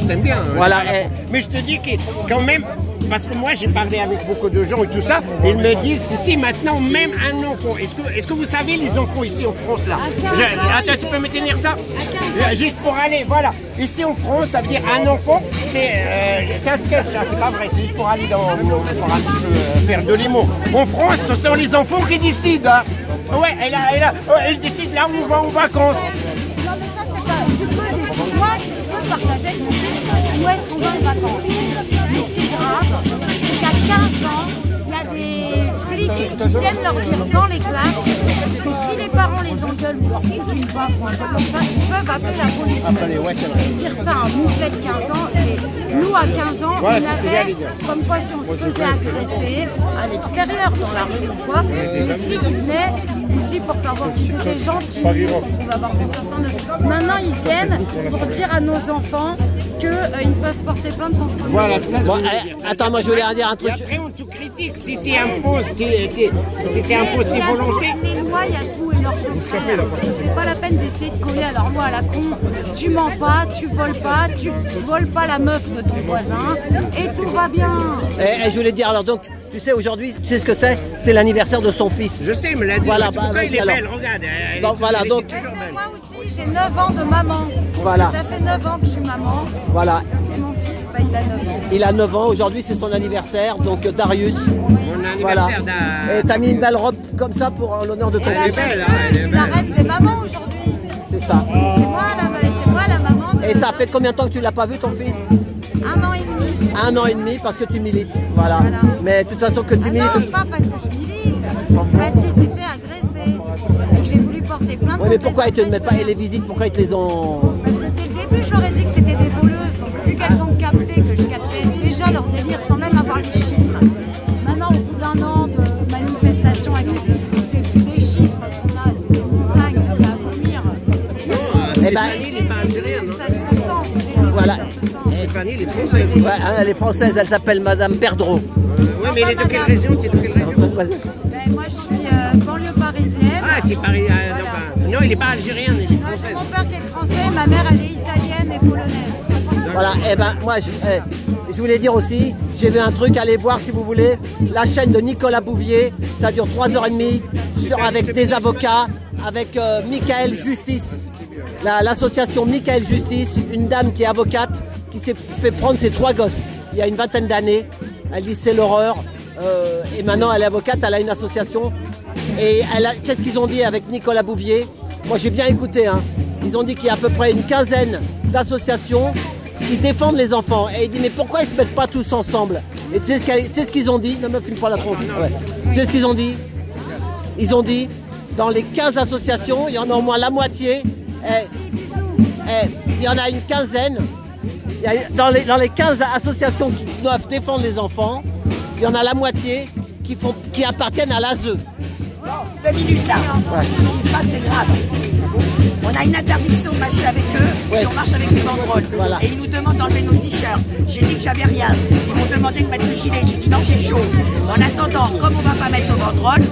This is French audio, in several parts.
t'aime bien. Voilà. Mais je te dis que quand même, parce que moi j'ai parlé avec beaucoup de gens et tout ça, ils me disent ici maintenant même un enfant. Est-ce que vous savez les enfants ici en France là? Attends, tu peux me tenir ça? Juste pour aller, voilà. Ici en France, ça veut dire un enfant, c'est un sketch, hein, c'est pas vrai, c'est juste pour aller pour un petit peu faire de l'humour. En France, ce sont les enfants qui décident. Hein. Ouais, elle décide là où on va en vacances. Non mais ça c'est pas, tu peux décider, moi tu peux partager avec mon fils où est-ce qu'on va en vacances. Mais ce qui est grave, c'est qu'à 15 ans, il y a des flics qui viennent leur dire dans les classes que si les parents les engueulent ou leur font une baffe ou un truc comme ça, ils peuvent appeler la police. Dire ça à un mouflet de 15 ans, c'est nous à 15 ans, ouais, on avait comme quoi si on se faisait agresser à l'extérieur, dans la rue ou quoi, les flics ils venaient aussi pour faire voir qu'ils étaient gentils, qu'on va avoir confiance en eux. Maintenant ils viennent pour dire à nos enfants qu'ils peuvent porter plainte contre nous. Voilà, c'est ça. Bon, attends, moi je voulais dire un truc. Et après on te critique si tu imposes tes volontés. Les lois, il y a tout et leur contraire. C'est pas la peine d'essayer de coller à leur loi à la con. Tu mens pas, tu voles pas la meuf de ton voisin et tout va bien. Et je voulais dire, alors donc, tu sais aujourd'hui, tu sais ce que c'est? C'est l'anniversaire de son fils. Je sais, mais la voilà, pourquoi il est belle, regarde. Donc, voilà, donc. Moi aussi, j'ai 9 ans de maman. Voilà. Ça fait 9 ans que je suis maman. Voilà. Et mon fils, bah, il a 9 ans. Il a 9 ans, aujourd'hui c'est son anniversaire, donc Darius. Mon anniversaire Et t'as mis une belle robe comme ça pour l'honneur de ton Elle est fils. belle, Je suis la reine des mamans aujourd'hui. C'est ça. C'est moi la maman. Et ça fait combien de temps que tu l'as pas vu ton fils? 1 an et demi. 1 an et demi parce que tu milites. Voilà. Mais de toute façon que tu milites. Non, pas parce que je milite. Parce qu'il s'est fait agresser. Et que j'ai voulu porter plainte. Oui, mais pourquoi ils te mettent pas les visites? Pourquoi ils te les ont... Parce que dès le début, je leur ai dit que c'était des voleuses. Donc, vu qu'elles ont capté que je captais déjà leur délire sans même avoir les chiffres. Maintenant, au bout d'1 an de manifestation avec c'est plus des chiffres qu'on a, c'est des montagnes, c'est à vomir. Stéphanie, il n'est pas algérienne, non? Ça se sent. Voilà. Stéphanie, elle est française. Ouais, elle est française, elle s'appelle Madame Perdreau. Oui, mais elle est de quelle région? Tu es de quelle région? Ben, moi, je suis banlieue parisienne. Ah, tu es parisien. Non, il n'est pas algérien, il est Non, français. j'ai mon père qui est français, ma mère, elle est italienne et polonaise. Voilà, et ben moi je voulais dire aussi, j'ai vu un truc, allez voir si vous voulez, la chaîne de Nicolas Bouvier, ça dure 3h30 avec des avocats, avec Michael Justice, l'association Michael Justice, une dame qui est avocate, qui s'est fait prendre ses 3 gosses il y a une vingtaine d'années. Elle dit c'est l'horreur, et maintenant elle est avocate, elle a une association, et qu'est-ce qu'ils ont dit avec Nicolas Bouvier? Moi j'ai bien écouté, hein. Ils ont dit qu'il y a à peu près une quinzaine d'associations qui défendent les enfants. Et il dit mais pourquoi ils se mettent pas tous ensemble? Et tu sais ce qu'ils ont dit? Ne me filme pas la tronche. Ouais. Tu sais ce qu'ils ont dit? Ils ont dit dans les 15 associations, il y en a au moins la moitié. Il y en a une quinzaine. Dans les 15 associations qui doivent défendre les enfants, il y en a la moitié qui appartiennent à l'ASE. 2 minutes là. Ouais. Ce qui se passe, c'est grave. On a une interdiction de marcher avec eux si on marche avec des banderoles. Voilà. Et ils nous demandent d'enlever nos t-shirts. J'ai dit que j'avais rien. Ils m'ont demandé de mettre le gilet. J'ai dit non, j'ai chaud. En attendant, comme on ne va pas mettre nos banderoles,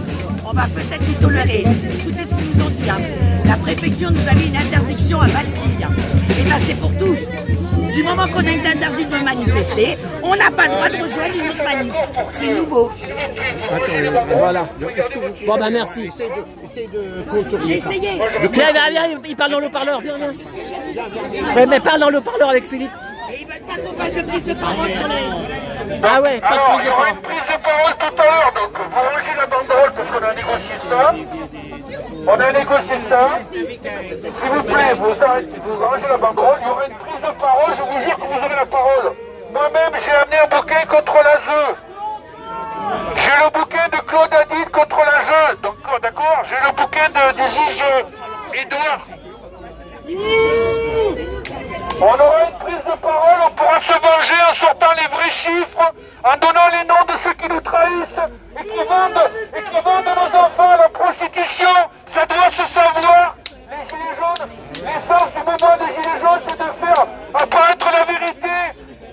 on va peut-être les tolérer. Écoutez ce qu'ils nous ont dit. Hein. La préfecture nous a mis une interdiction à Bastille. Et bien c'est pour tous. Du moment qu'on a été interdit de manifester, on n'a pas le droit de rejoindre une autre manif. C'est nouveau. Voilà. Bon ben merci. Essaye de contourner. J'ai essayé. Viens, il parle dans le parleur, viens. Ouais, mais parle dans le parleur avec Philippe. Et ils veulent pas qu'on fasse de prise de parole sur les... Ah ouais, pas de Alors, prise il de y aura parole. une prise de parole tout à l'heure, donc vous rangez la banderole parce qu'on a négocié ça. On a négocié ça. S'il vous plaît, vous rangez la banderole, il y aura une prise de parole, je vous jure que vous aurez la parole. Moi-même, j'ai amené un bouquet contre l'ASE. J'ai le bouquet de Claude Hadid contre l'ASE. Donc, d'accord, j'ai le bouquet du juge Edouard. On aura une prise de parole, on pourra se venger en sortant les vrais chiffres, en donnant les noms de ceux qui nous trahissent et qui vendent nos enfants à la prostitution. Ça doit se savoir. Les gilets jaunes, l'essence du mouvement des gilets jaunes, c'est de faire apparaître la vérité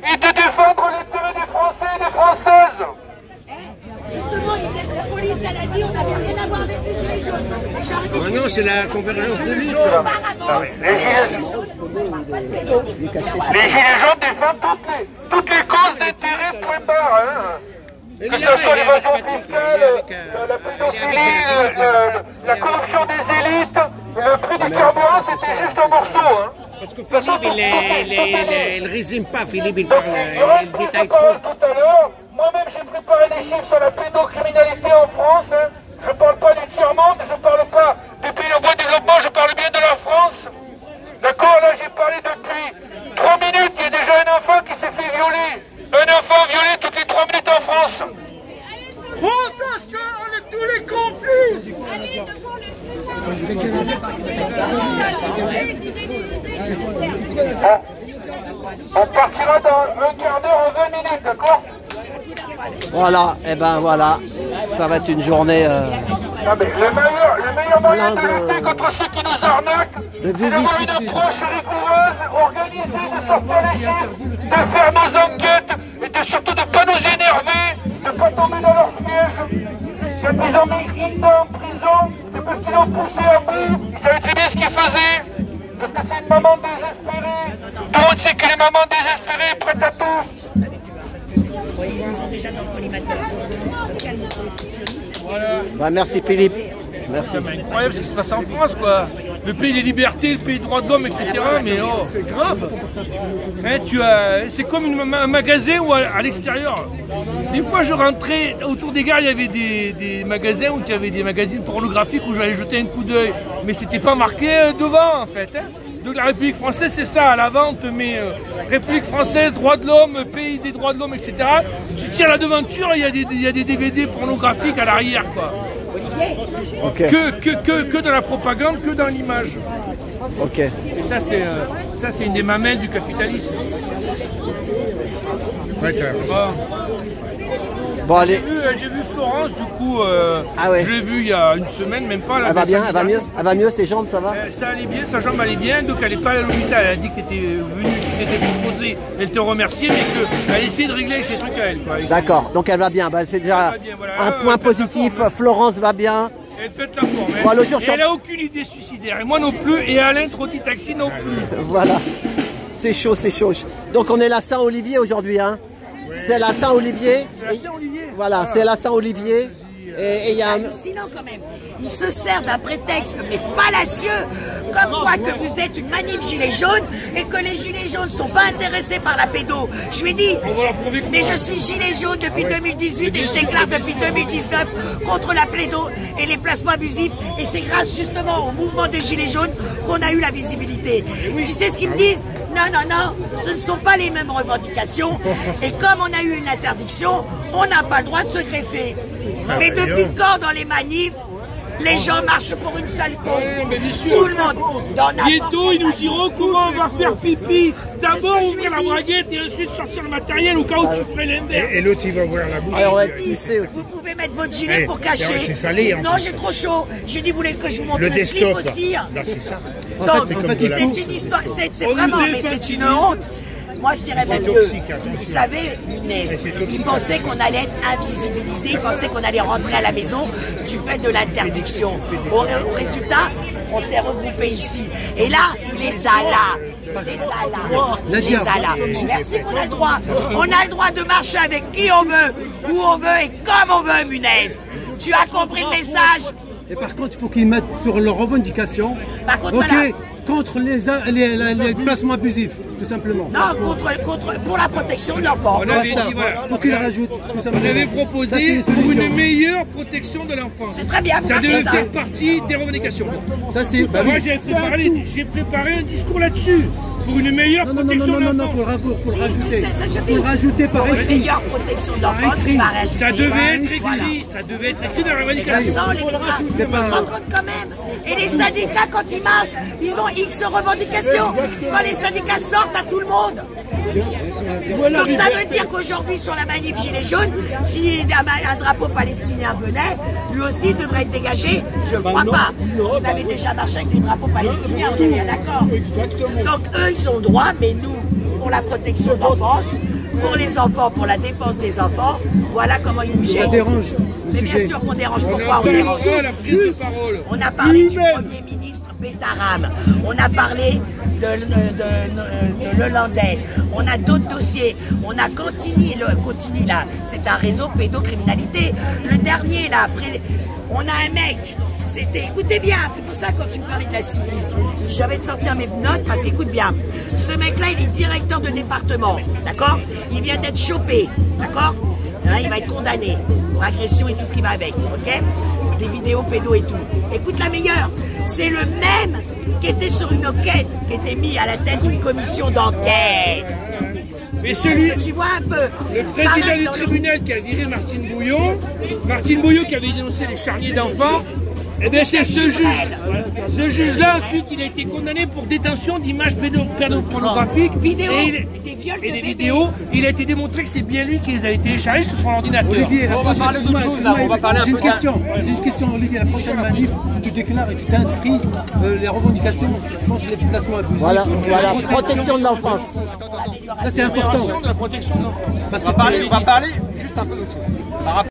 et de défendre l'intérêt des Français et des Françaises. Justement, la police, elle a dit on n'avait rien à voir avec les gilets jaunes. Ah non, c'est la convergence de lutte. Les gilets jaunes. Les gilets jaunes défendent toutes les causes d'intérêt, point barre. Hein. Que ce soit l'évasion fiscale, la pédophilie, la corruption des élites, le prix du carburant, c'était juste un morceau. Hein. Parce que Philippe, il ne résume pas, Philippe, il parle, il détaille trop. Tout à l'heure, moi-même j'ai préparé des chiffres sur la pédocriminalité en France. Hein. Je ne parle pas du tiers-monde, je ne parle pas des pays en voie de développement, je parle bien de la France. D'accord, là j'ai parlé depuis 3 minutes, il y a déjà un enfant qui s'est fait violer. Un enfant violé toutes les 3 minutes en France. Attention, on est tous les complices. On partira dans un quart d'heure en 20 minutes, d'accord? Voilà, et ben voilà, ça va être une journée Non, mais le meilleur moyen de lutter contre ceux qui nous arnaquent, c'est d'avoir une approche rigoureuse, organisée, de sortir les chiffres, de faire nos enquêtes et surtout de ne pas nous énerver, de ne pas tomber dans leur piège. Quand ils ont mis Hilda en prison, c'est parce qu'ils l'ont poussé à bout. Ils savaient très bien ce qu'ils faisaient. Parce que c'est une maman désespérée. Tout le monde sait que les mamans désespérées prêtent à tout. Ils sont déjà dans le collimateur. Bah, merci Philippe. Merci. C'est incroyable ce qui se passe en France, quoi. Le pays des libertés, le pays des droits de l'homme, etc. Mais oh, c'est grave. Hein, c'est comme un magasin où à l'extérieur. Des fois, je rentrais autour des gares, il y avait des magasins où il y avait des magazines pornographiques où j'allais jeter un coup d'œil. Mais c'était pas marqué devant, en fait. Hein. Donc la République française, c'est ça, à la vente, mais République française, droits de l'homme, pays des droits de l'homme, etc. Tu tires la devanture, il y a des DVD pornographiques à l'arrière, quoi. Okay. Que dans la propagande, que dans l'image. Ok. Et ça, c'est une des mamelles du capitalisme. Bon, allez. J'ai vu Florence, du coup, ah ouais. Je l'ai vue il y a une semaine, même pas. Elle va bien, elle va mieux, ses jambes, ça va? Ça allait bien, sa jambe allait bien, donc elle n'est pas à l'hôpital. Elle a dit que tu étais venu, que tu étais proposé, elle te remerciait, mais qu'elle essayait de régler avec ses trucs à elle. D'accord, donc elle va bien, bah, c'est déjà bien, voilà. Un point positif, Florence va bien. Elle pète la forme, bon, elle n'a aucune idée suicidaire, et moi non plus, et Alain Trotti Taxi non plus. Voilà, c'est chaud, c'est chaud. Donc on est la Saint-Olivier aujourd'hui, hein. Ouais. C'est la Saint-Olivier. C'est la Saint-Olivier. Voilà, c'est la Saint-Olivier. Et il y a un... hallucinant quand même. Il se sert d'un prétexte mais fallacieux, comme quoi que vous êtes une manif gilet jaune et que les gilets jaunes ne sont pas intéressés par la pédo. Je lui ai dit, mais je suis gilet jaune depuis 2018 et je déclare depuis 2019 contre la pédo et les placements abusifs. Et c'est grâce justement au mouvement des gilets jaunes qu'on a eu la visibilité. Tu sais ce qu'ils me disent? Non, non, non, ce ne sont pas les mêmes revendications. Et comme on a eu une interdiction, on n'a pas le droit de se greffer. Mais depuis quand dans les manifs, les gens marchent pour une seule cause? Tout le monde. Bientôt, ils nous diront comment on va faire pipi. D'abord, ouvrir la braguette et ensuite sortir le matériel au cas où tu ferais l'inverse. Et l'autre, il va ouvrir la bouche. Alors, ouais, vous pouvez mettre votre gilet pour cacher. C'est salé. Non, j'ai trop chaud. J'ai dit, vous voulez que je vous montre le slip desktop, aussi? là, c'est ça. Donc, c'est une histoire. C'est vraiment, mais c'est une honte. Moi, je dirais même que, vous savez, ils pensaient qu'on allait être invisibilisés, ils pensaient qu'on allait rentrer à la maison du fait de l'interdiction. Au résultat, on s'est regroupés ici. Et là, il les a là. Les a là. Merci qu'on a le droit. On a le droit de marcher avec qui on veut, où on veut et comme on veut, Munez. Tu as compris le message? Et par contre, il faut qu'ils mettent sur leurs revendications. Par contre, voilà. Contre les placements abusifs, tout simplement. Non, pour la protection de l'enfant. Il faut qu'ils rajoutent, tout simplement. On avait proposé pour une meilleure protection de l'enfant. C'est très bien. Ça devait faire partie des revendications. Ça, c'est... Moi, j'ai préparé un discours là-dessus. Pour une meilleure protection de l'enfant. Non, faut le rajouter par écrit. Une meilleure protection de l'enfant, ça devait être écrit. Ça devait être écrit dans la revendication. C'est pas un compte quand même. Et les syndicats, quand ils marchent, ils ont X revendications. Quand les syndicats sortent à tout le monde. Donc ça veut dire qu'aujourd'hui, sur la manif Gilets jaunes, si un drapeau palestinien venait, lui aussi devrait être dégagé. Je ne crois pas. Vous avez déjà marché avec des drapeaux palestiniens, on est bien d'accord. Donc eux, ils ont le droit, mais nous, pour la protection de l'enfance, pour les enfants, pour la défense des enfants, voilà comment ils nous gèrent. Ça dérange. Mais bien sûr qu'on dérange. Pourquoi on dérange? On a parlé du Premier ministre Bétaram. On a parlé de l'Hollandais. On a d'autres dossiers. On a Cantini, Cantini là, c'est un réseau pédocriminalité. Le dernier là, après, on a un mec. C'était, écoutez bien, c'est pour ça quand tu me parlais de la civisme, je vais te sortir mes notes parce qu'écoute bien, ce mec-là il est directeur de département, d'accord? Il vient d'être chopé, d'accord? Hein, il va être condamné pour agression et tout ce qui va avec, ok? Des vidéos pédos et tout. Écoute la meilleure, c'est le même qui était sur une enquête, qui était mis à la tête d'une commission d'enquête. Mais celui, tu vois un peu, le président du tribunal qui a viré Martine Bouillon qui avait dénoncé les charniers d'enfants, eh bien c'est ce juge. Ce juge-là, ensuite, il a été condamné pour détention d'images pédopornographiques et des vidéos. Il a été démontré que c'est bien lui qui les avait téléchargés sur son ordinateur. Olivier, on va parler d'autre chose là, on va parler un peu. J'ai une question, Olivier, la prochaine manif, tu déclares et tu t'inscris les revendications contre les placements abusifs. Voilà, protection de l'enfance. Ça c'est important. La protection de l'enfance. On va parler juste un peu d'autre chose.